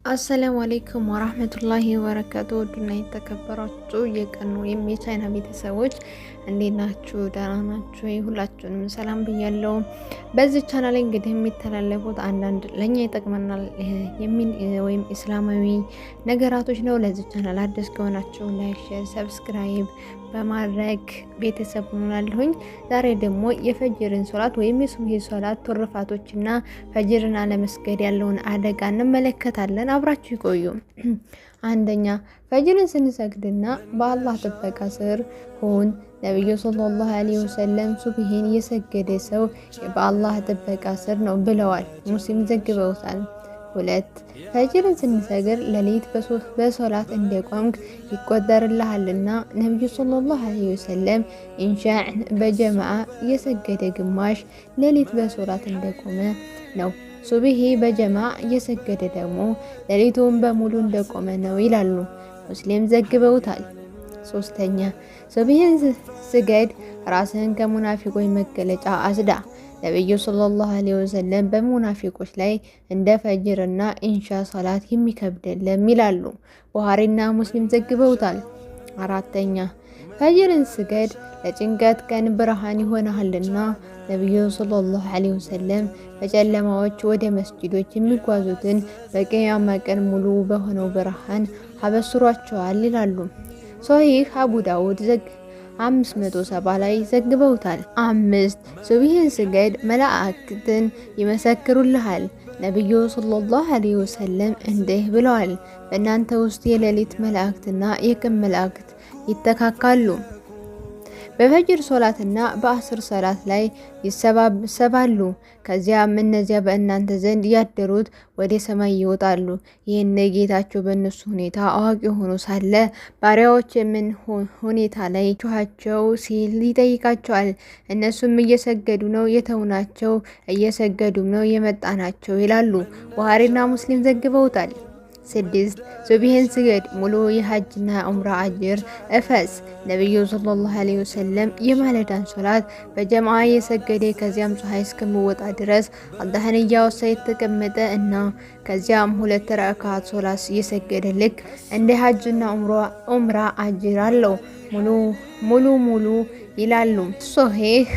አሰላሙ አሌይኩም ወራህመቱላሂ ወበረካቱ። ውድና የተከበራችሁ የቀኑ የቻይና ቤተሰቦች እንዴት ናችሁ? ደህና ናችሁ? ሁላችሁንም ሰላም ብያለሁ። በዚህ ቻናል ላይ እንግዲህ የሚተላለፉት አንዳንድ ለኛ ይጠቅመናል የሚል ወይም እስላማዊ ነገራቶች ነው። ለዚህ ቻናል አዲስ ከሆናችሁ ላይክ፣ ሼር፣ ሰብስክራይብ በማድረግ ቤተሰብ ሆናለሁኝ። ዛሬ ደግሞ የፈጅርን ሶላት ወይም የሱብሂ ሶላት ትሩፋቶችና ፈጅርን አለመስገድ ያለውን አደጋ እንመለከታለን። አብራችሁ ይቆዩ። አንደኛ፣ ፈጅርን ስንሰግድና በአላህ ጥበቃ ስር ሁን። ነብዩ ሰለላሁ ዐለይሂ ወሰለም ሱብሂን የሰገደ ሰው በአላህ ጥበቃ ስር ነው ብለዋል። ሙስሊም ዘግበውታል። 2 ፈጅርን ስንሰግድ ሌሊት በሶላት እንደቆምክ ይቆጠርልሃልና ነብዩ ሰለላሁ ዐለይሂ ወሰለም ኢንሻእን በጀማዓ የሰገደ ግማሽ ሌሊት በሶላት እንደቆመ ነው። ሱብሂ በጀማዓ የሰገደ ደግሞ ሌሊቱን በሙሉ እንደቆመ ነው ይላሉ። ሙስሊም ዘግበውታል። 3ኛ ሱብሂን ስገድ ራስህን ከሙናፊቆች መገለጫ አስዳ። ነብዩ ሰለላሁ ዐለይሂ ወሰለም በሙናፊቆች ላይ እንደ ፈጅርና ኢንሻ ሶላት የሚከብደለም ይላሉ። ቡኻሪና ሙስሊም ዘግበውታል። 4ኛ ፈጅርን ስገድ ለጭንቀት ቀን ብርሃን ይሆናልና ነብዩ ሰለላሁ ዐለይሂ ወሰለም በጨለማዎች ወደ መስጂዶች የሚጓዙትን በቂያማ ቀን ሙሉ በሆነው ብርሃን አበስሯቸዋል ይላሉ። ሶሂህ አቡ ዳውድ 570 ላይ ዘግበውታል። 5 ሱብሂን ስገድ መላእክትን ይመሰክሩልሃል። ነብዩ ሰለላሁ ዐለይሂ ወሰለም እንዲህ ብለዋል፣ በእናንተ ውስጥ የሌሊት መላእክትና የቀን መላእክት ይተካካሉ። በፈጅር ሶላትና በአስር ሶላት ላይ ይሰባሰባሉ። ከዚያም እነዚያ በእናንተ ዘንድ ያደሩት ወደ ሰማይ ይወጣሉ። ይህን ጌታቸው በእነሱ ሁኔታ አዋቂ ሆኖ ሳለ ባሪያዎች የምን ሁኔታ ላይ ጩኻቸው ሲል ይጠይቃቸዋል። እነሱም እየሰገዱ ነው የተውናቸው፣ እየሰገዱም ነው የመጣናቸው ይላሉ። ቡኻሪና ሙስሊም ዘግበውታል። 6 ሱብሂን ስገድ ሙሉ የሐጅና ዑምራ አጅር እፈስ። ነብዩ ሰለላሁ ዐለይሂ ወሰለም የማለዳን ሶላት በጀማዓ የሰገደ ከዚያም ፀሐይ እስከምወጣ ድረስ አላህን እያወሳ የተቀመጠ እና ከዚያም 2 ረካዓት ሶላት የሰገደ ልክ እንደ ሐጅና ዑምራ አጅር አለው። ሙሉ ይላሉ። ሶሂህ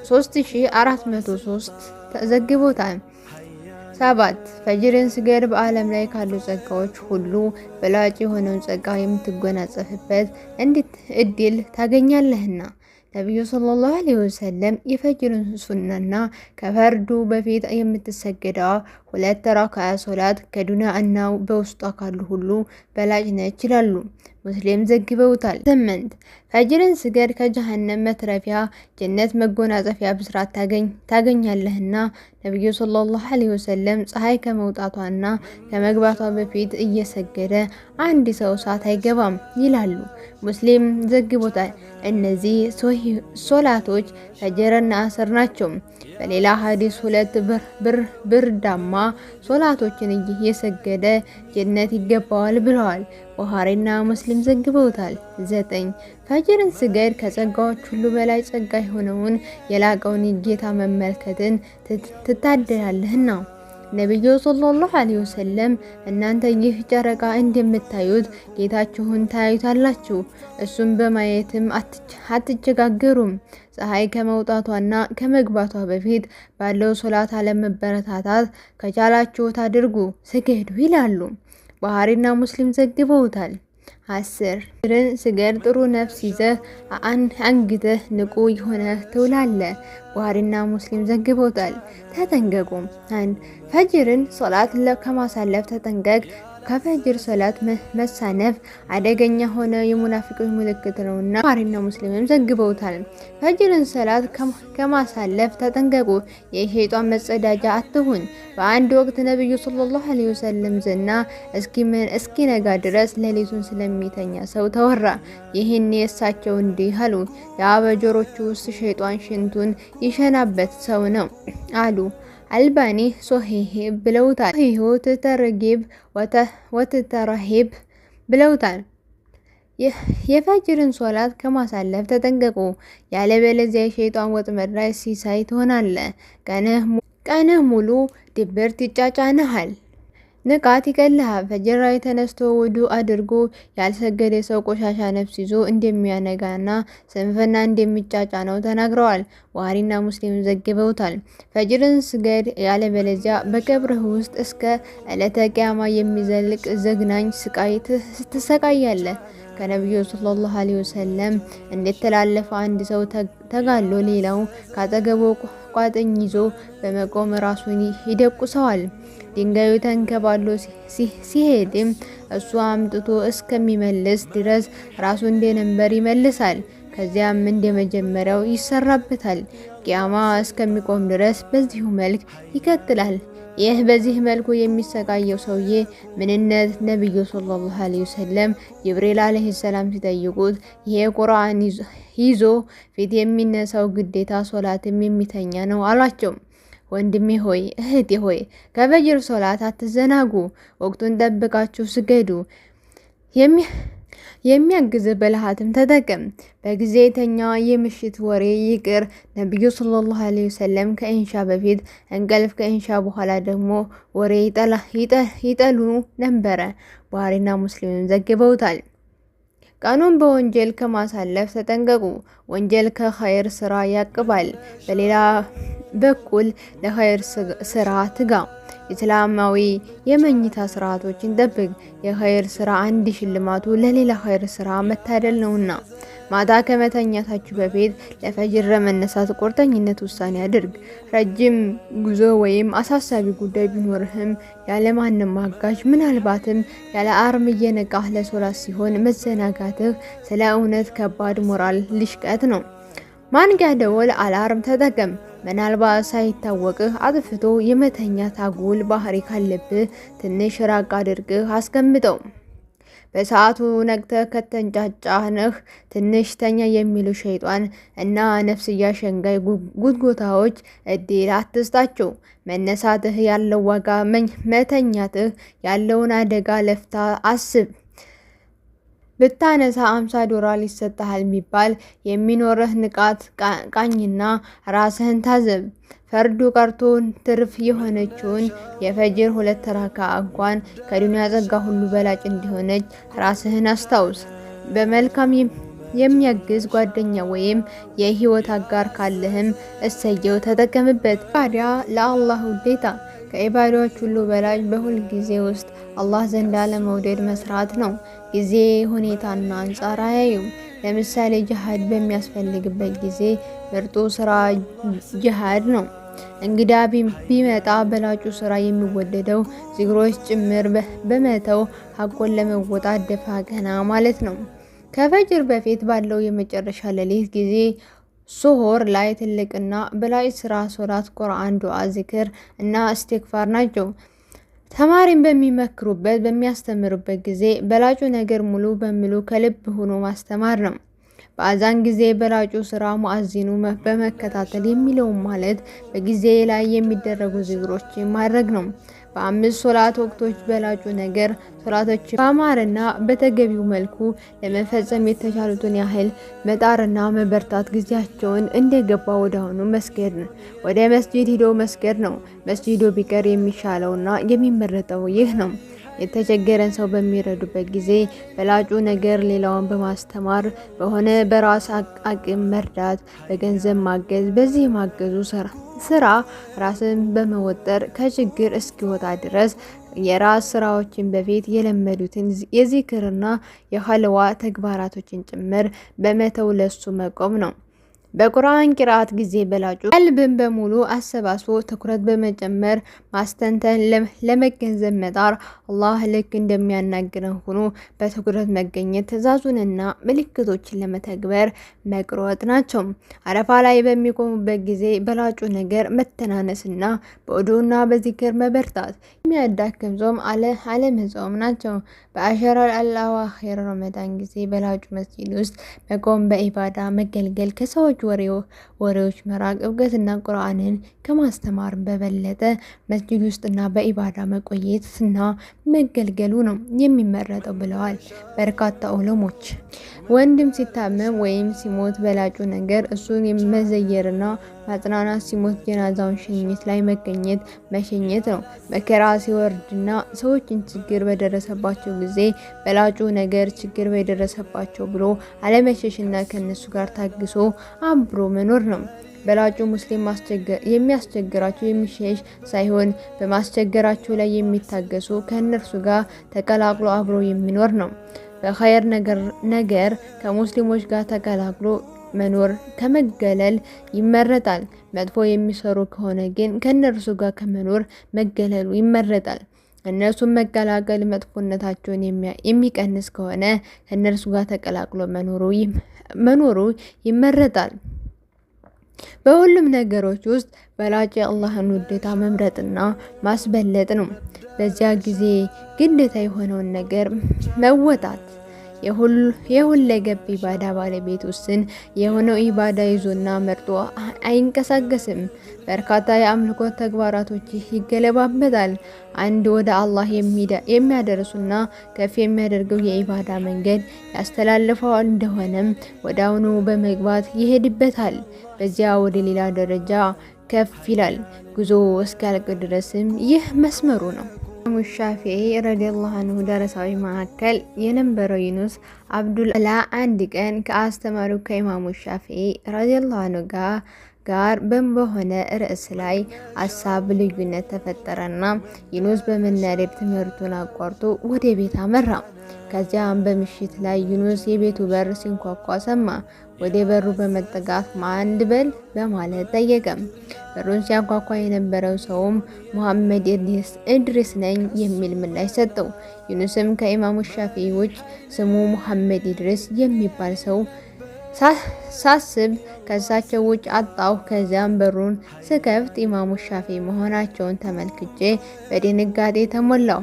3403 ተዘግቦታል። 7 ፈጅርን ስገድ በዓለም ላይ ካሉ ጸጋዎች ሁሉ በላጭ የሆነውን ጸጋ የምትጎናጸፍበት እድል ታገኛለህና። ነብዩ ሰለላሁ ዐለይሂ ወሰለም የፈጅርን ሱናና ከፈርዱ በፊት የምትሰገደዋ 2 ረካዓ ሶላት ከዱንያ እና በውስጧ ካሉ ሁሉ በላጭ ነች ይላሉ። ሙስሊም ዘግበውታል። 8 ፈጅርን ስገድ ከጀሃነም መትረፊያ ጀነት መጎናጸፊያ ብስራት ታገኛለህና ነብዩ ሰለላሁ ዐለይሂ ወሰለም ፀሐይ ከመውጣቷና ከመግባቷ በፊት እየሰገደ አንድ ሰው እሳት አይገባም ይላሉ። ሙስሊም ዘግቦታል። እነዚህ ሶላቶች ፈጅርና አስር ናቸው። በሌላ ሐዲስ 2 ብርዳማ ሶላቶችን እየሰገደ ጀነት ይገባዋል ብለዋል። ቡኻሪና ሙስሊም ዘግበውታል። 9 ፈጅርን ስገድ ከጸጋዎች ሁሉ በላይ ጸጋ የሆነውን የላቀውን ጌታ መመልከትን ትታደላለህና። ነብዩ ሰለላሁ ዐለይሂ ወሰለም እናንተ ይህ ጨረቃ እንደምታዩት ጌታችሁን ታዩታላችሁ፣ እሱም በማየትም አትቸጋገሩም። ፀሐይ ከመውጣቷና ከመግባቷ በፊት ባለው ሶላት አለመበረታታት ከቻላችሁት አድርጉ፣ ስገዱ ይላሉ። ቡኻሪና ሙስሊም ዘግበውታል። 10 ፈጅርን ስገድ ጥሩ ነፍስ ይዘህ አንግተህ ንቁ የሆነህ ትውላለህ። ቡኻሪና ሙስሊም ዘግበውታል። ተጠንቀቁ። 1 ፈጅርን ሶላት ከማሳለፍ ተጠንቀቅ። ከፈጅር ሶላት መሳነፍ አደገኛ ሆነ የሙናፊቆች ምልክት ነውና ቡኻሪና ሙስሊምም ዘግበውታል። ፈጅርን ሶላት ከማሳለፍ ተጠንቀቁ። የሸይጣን መጸዳጃ አትሁን። በአንድ ወቅት ነብዩ ሰለላሁ ዐለይሂ ወሰለም ዘና እስኪነጋ ድረስ ሌሊቱን ስለሚተኛ ሰው ተወራ። ይህን እሳቸው እንዲህ አሉ፣ ያ በጆሮቹ ውስጥ ሸይጣን ሽንቱን ይሸናበት ሰው ነው አሉ። አልባኒ ሶሂህ ብለውታል። ሶሂሁ ተተረጊብ ወተተረሂብ ብለውታል። የፈጅርን ሶላት ከማሳለፍ ተጠንቀቁ፣ ያለበለዚያ የሸይጣን ወጥመድ ላይ ሲሳይ ትሆናለህ። ቀንህ ሙሉ ድብርት ይጫጫንሃል። ንቃት ይቀልሃል። ፈጅር ላይ ተነስቶ ውዱእ አድርጎ ያልሰገደ ሰው ቆሻሻ ነፍስ ይዞ እንደሚያነጋና ስንፍና እንደሚጫጫነው ተናግረዋል። ቡኻሪና ሙስሊም ዘግበውታል። ፈጅርን ስገድ፣ ያለበለዚያ በቀብርህ ውስጥ እስከ ዕለተ ቂያማ የሚዘልቅ ዘግናኝ ስቃይ ትሰቃያለህ። ከነቢዩ ሰለላሁ ዐለይሂ ወሰለም እንደተላለፈ አንድ ሰው ተጋሎ ሌላው ካጠገቡ ቋጥኝ ይዞ በመቆም ራሱን ይደቁሰዋል። ድንጋዩ ተንከባሎ ሲሄድም እሱ አምጥቶ እስከሚመልስ ድረስ ራሱ እንደነበር ይመልሳል። ከዚያም እንደመጀመሪያው ይሰራበታል። ቂያማ እስከሚቆም ድረስ በዚሁ መልክ ይቀጥላል። ይህ በዚህ መልኩ የሚሰቃየው ሰውዬ ምንነት ነብዩ ሰለላሁ ዐለይሂ ወሰለም ጅብሪል አለይሂ ሰላም ሲጠይቁት ይሄ ቁርአን ይዞ ፊት የሚነሳው ግዴታ ሶላትም የሚተኛ ነው አሏቸው። ወንድሜ ሆይ እህቴ ሆይ ከፈጅር ሶላት አትዘናጉ። ወቅቱን ጠብቃችሁ ስገዱ። የሚያግዝ ብልሃትም ተጠቀም። በጊዜ የተኛ የምሽት ወሬ ይቅር። ነብዩ ሰለላሁ ዐለይሂ ወሰለም ከኢንሻ በፊት እንቅልፍ፣ ከኢንሻ በኋላ ደግሞ ወሬ ይጠሉ ነበረ። ቡኻሪና ሙስሊም ዘግበውታል። ቀኑን በወንጀል ከማሳለፍ ተጠንቀቁ። ወንጀል ከኸይር ስራ ያቅባል። በሌላ በኩል ለኸይር ስራ ትጋ። ኢስላማዊ የመኝታ ስርዓቶችን ጠብቅ። የኸይር ስራ አንድ ሽልማቱ ለሌላ ኸይር ስራ መታደል ነውና። ማታ ከመተኛታችሁ በፊት ለፈጅር ለመነሳት ቁርጠኝነት ውሳኔ አድርግ። ረጅም ጉዞ ወይም አሳሳቢ ጉዳይ ቢኖርህም ያለ ማንም አጋዥ፣ ምናልባትም ያለ አርም እየነቃህ ለሶላት ሲሆን መዘናጋትህ ስለ እውነት ከባድ ሞራል ልሽቀት ነው። ማንቂያ ደወል አላርም ተጠቀም። ምናልባት ሳይታወቅህ አጥፍቶ የመተኛት አጉል ባህሪ ካለብህ ትንሽ ራቅ አድርግህ አስቀምጠው። በሰዓቱ ነቅተህ ከተንጫጫነህ ትንሽ ተኛ የሚሉ ሸይጣን እና ነፍስያ ሸንጋይ ጉትጎታዎች እድል አትስጣቸው። መነሳትህ ያለው ዋጋ፣ መተኛትህ ያለውን አደጋ ለፍታ አስብ። ብታነሳ $50 ይሰጥሃል ቢባል የሚኖርህ ንቃት ቃኝና ራስህን ታዘብ። ፈርዱ ቀርቶ ትርፍ የሆነችውን የፈጅር 2 ረካ እንኳን ከዱንያ ጸጋ ሁሉ በላጭ እንደሆነች ራስህን አስታውስ። በመልካም የሚያግዝ ጓደኛ ወይም የህይወት አጋር ካለህም እሰየው፣ ተጠቀምበት። ታዲያ ለአላህ ውዴታ ከኢባዳዎች ሁሉ በላጭ በሁል ጊዜ ውስጥ አላህ ዘንድ ለመውደድ መስራት ነው። ጊዜ፣ ሁኔታና አንጻር አያዩም። ለምሳሌ ጂሃድ በሚያስፈልግበት ጊዜ ምርጡ ስራ ጂሃድ ነው። እንግዳ ቢመጣ በላጩ ስራ የሚወደደው ዚክሮች ጭምር በመተው ሀቆን ለመወጣት ደፋ ቀና ማለት ነው። ከፈጅር በፊት ባለው የመጨረሻ ሌሊት ጊዜ ሱሁር ላይ ትልቅና በላይ ስራ ሶላት፣ ቁርአን፣ ዱዓ፣ ዚክር እና እስትግፋር ናቸው። ተማሪን በሚመክሩበት በሚያስተምሩበት ጊዜ በላጩ ነገር ሙሉ በሙሉ ከልብ ሆኖ ማስተማር ነው። በአዛን ጊዜ በላጩ ስራ ሙአዚኑ በመከታተል የሚለውን ማለት በጊዜ ላይ የሚደረጉ ዚክሮችን ማድረግ ነው። በ5 ሶላት ወቅቶች በላጩ ነገር ሶላቶች በአማረና በተገቢው መልኩ ለመፈጸም የተቻሉትን ያህል መጣርና መበርታት፣ ጊዜያቸውን እንደገባ ወዲያውኑ መስገድ ነው። ወደ መስጂድ ሂዶ መስገድ ነው። መስጂዱ ቢቀር የሚሻለውና የሚመረጠው ይህ ነው። የተቸገረን ሰው በሚረዱበት ጊዜ በላጩ ነገር ሌላውን በማስተማር በሆነ በራስ አቅም መርዳት፣ በገንዘብ ማገዝ። በዚህ ማገዙ ስራ ራስን በመወጠር ከችግር እስኪወጣ ድረስ የራስ ስራዎችን በፊት የለመዱትን የዚክርና የኸልዋ ተግባራቶችን ጭምር በመተው ለሱ መቆም ነው። በቁርአን ቂራአት ጊዜ በላጩ ቀልብን በሙሉ አሰባስቦ ትኩረት በመጨመር ማስተንተን፣ ለመገንዘብ መጣር፣ አላህ ልክ እንደሚያናግረን ሆኖ በትኩረት መገኘት፣ ትዕዛዙንና ምልክቶችን ለመተግበር መቅሮጥ ናቸው። አረፋ ላይ በሚቆሙበት ጊዜ በላጩ ነገር መተናነስና በውዱእና በዚክር መበርታት፣ የሚያዳክም ጾም አለመጾም ናቸው። በአሸራል አልአዋኺር ረመዳን ጊዜ በላጩ መስጂድ ውስጥ መቆም፣ በኢባዳ መገልገል፣ ከሰዎች ወሬዎች መራቅ፣ እውቀትና ቁርአንን ከማስተማር በበለጠ መስጂድ ውስጥና በኢባዳ መቆየትና መገልገሉ ነው የሚመረጠው ብለዋል በርካታ ዑለሞች። ወንድም ሲታመም ወይም ሲሞት በላጩ ነገር እሱን መዘየርና ማጽናናት፣ ሲሞት ጀናዛውን ሽኝት ላይ መሸኘት ነው። መከራ ሲወርድና ሰዎችን ችግር በደረሰባቸው ጊዜ በላጩ ነገር ችግር በደረሰባቸው ብሎ አለመሸሽና ከነሱ ጋር ታግሶ አብሮ መኖር ነው። በላጩ ሙስሊም የሚያስቸግራቸው የሚሸሽ ሳይሆን በማስቸገራቸው ላይ የሚታገሱ ከነርሱ ጋር ተቀላቅሎ አብሮ የሚኖር ነው። በኸይር ነገር ከሙስሊሞች ጋር ተቀላቅሎ መኖር ከመገለል ይመረጣል። መጥፎ የሚሰሩ ከሆነ ግን ከነርሱ ጋር ከመኖር መገለሉ ይመረጣል። እነርሱን መቀላቀል መጥፎነታቸውን የሚቀንስ ከሆነ ከነርሱ ጋር ተቀላቅሎ መኖሩ ይመረጣል። በሁሉም ነገሮች ውስጥ በላጭ የአላህን ውዴታ መምረጥና ማስበለጥ ነው። በዚያ ጊዜ ግዴታ የሆነውን ነገር መወጣት የሁለገብ ኢባዳ ባለቤት ውስን የሆነው ኢባዳ ይዞና መርጦ አይንቀሳቀስም። በርካታ የአምልኮ ተግባራቶች ይገለባበጣል። አንድ ወደ አላህ የሚያደርሱና ከፍ የሚያደርገው የኢባዳ መንገድ ያስተላልፈው እንደሆነም ወዳውኑ በመግባት ይሄድበታል። በዚያ ወደ ሌላ ደረጃ ከፍ ይላል። ጉዞ እስኪያልቅ ድረስም ይህ መስመሩ ነው። ኢማሙ ሻፊዒ ረዲየላሁ አንሁ ደረሳዊ መካከል የነበረው ዩኑስ አብዱላ አንድ ቀን ከአስተማሪው ከኢማሙ ሻፊዒ ረዲየላሁ አንሁ ጋር በሆነ ርዕስ ላይ ሀሳብ ልዩነት ተፈጠረና ዩኑስ በመናደድ ትምህርቱን አቋርጦ ወደ ቤት አመራ። ከዚያም በምሽት ላይ ዩኑስ የቤቱ በር ሲንኳኳ ሰማ። ወደ በሩ በመጠጋት ማን ልበል በማለት ጠየቀ። በሩን ሲያንኳኳ የነበረው ሰውም ሙሐመድ ኢድሪስ ነኝ የሚል ምላሽ ሰጠው። ዩኑስም ከኢማሙ ሻፊዒ ውጭ ስሙ ሙሐመድ ኢድሪስ የሚባል ሰው ሳስብ ከሳቸው ውጭ አጣሁ። ከዚያም በሩን ስከፍት ኢማሙ ሻፊዒ መሆናቸውን ተመልክቼ በድንጋጤ ተሞላው።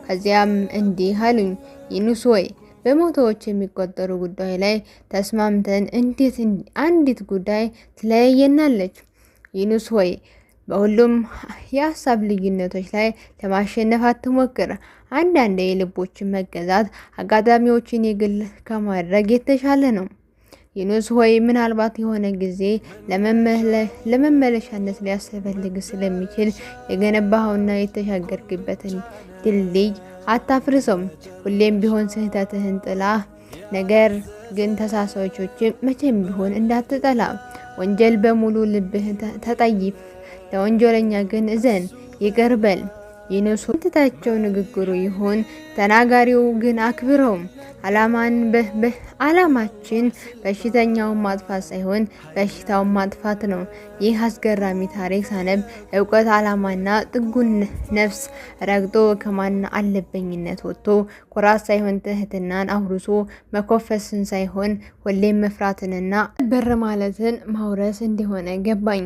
ከዚያም እንዲህ አሉኝ፣ ዩኑስ ወይ በመቶዎች የሚቆጠሩ ጉዳይ ላይ ተስማምተን እንዴት አንዲት ጉዳይ ትለያየናለች? ዩኑስ ሆይ በሁሉም የሀሳብ ልዩነቶች ላይ ለማሸነፍ አትሞክር። አንዳንድ የልቦችን መገዛት አጋጣሚዎችን የግል ከማድረግ የተሻለ ነው። ዩኑስ ሆይ ምናልባት የሆነ ጊዜ ለመመለሻነት ሊያስፈልግ ስለሚችል የገነባኸውና የተሻገርክበትን ድልድይ አታፍርሰው። ሁሌም ቢሆን ስህተትህን ጥላ፣ ነገር ግን ተሳሳቾችን መቼም ቢሆን እንዳትጠላ። ወንጀል በሙሉ ልብህ ተጠይፍ፣ ለወንጀለኛ ግን እዘን፣ ይቅር በል። ዩኑስ ትታቸው ንግግሩ ይሁን ተናጋሪው ግን አክብረው። አላማችን በሽተኛውን ማጥፋት ሳይሆን በሽታውን ማጥፋት ነው። ይህ አስገራሚ ታሪክ ሳነብ እውቀት አላማና ጥጉን ነፍስ ረግጦ ከማን አለበኝነት ወጥቶ ኩራት ሳይሆን ትህትናን አውርሶ መኮፈስን ሳይሆን ሁሌም መፍራትንና በር ማለትን ማውረስ እንደሆነ ገባኝ።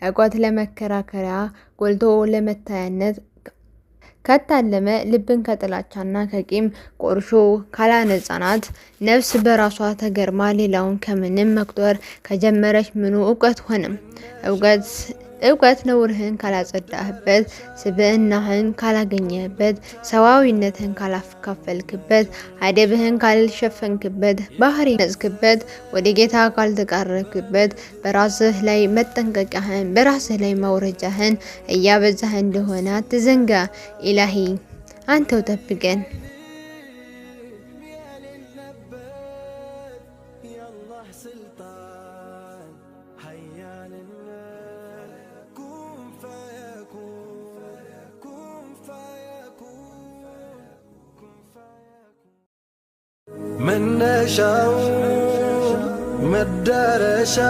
እውቀት ለመከራከሪያ ጎልቶ ለመታያነት ከታለመ ልብን ከጥላቻና ከቂም ቆርሾ ካላነጻናት ነፍስ በራሷ ተገርማ ሌላውን ከምንም መቁጠር ከጀመረች ምኑ እውቀት ሆነም? እውቀት ነውርህን ካላጸዳህበት፣ ስብዕናህን ካላገኘህበት፣ ሰዋዊነትህን ካላካፈልክበት፣ አደብህን ካልሸፈንክበት፣ ባህሪ ነጽክበት፣ ወደ ጌታ ካልተቃረብክበት፣ በራስህ ላይ መጠንቀቂያህን በራስህ ላይ ማውረጃህን እያበዛህ እንደሆነ አትዘንጋ። ኢላሂ አንተው ጠብቀን። መነሻው መዳረሻው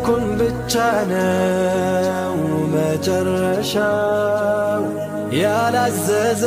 ኩን ብቻ ነው መጨረሻው ያላዘዘ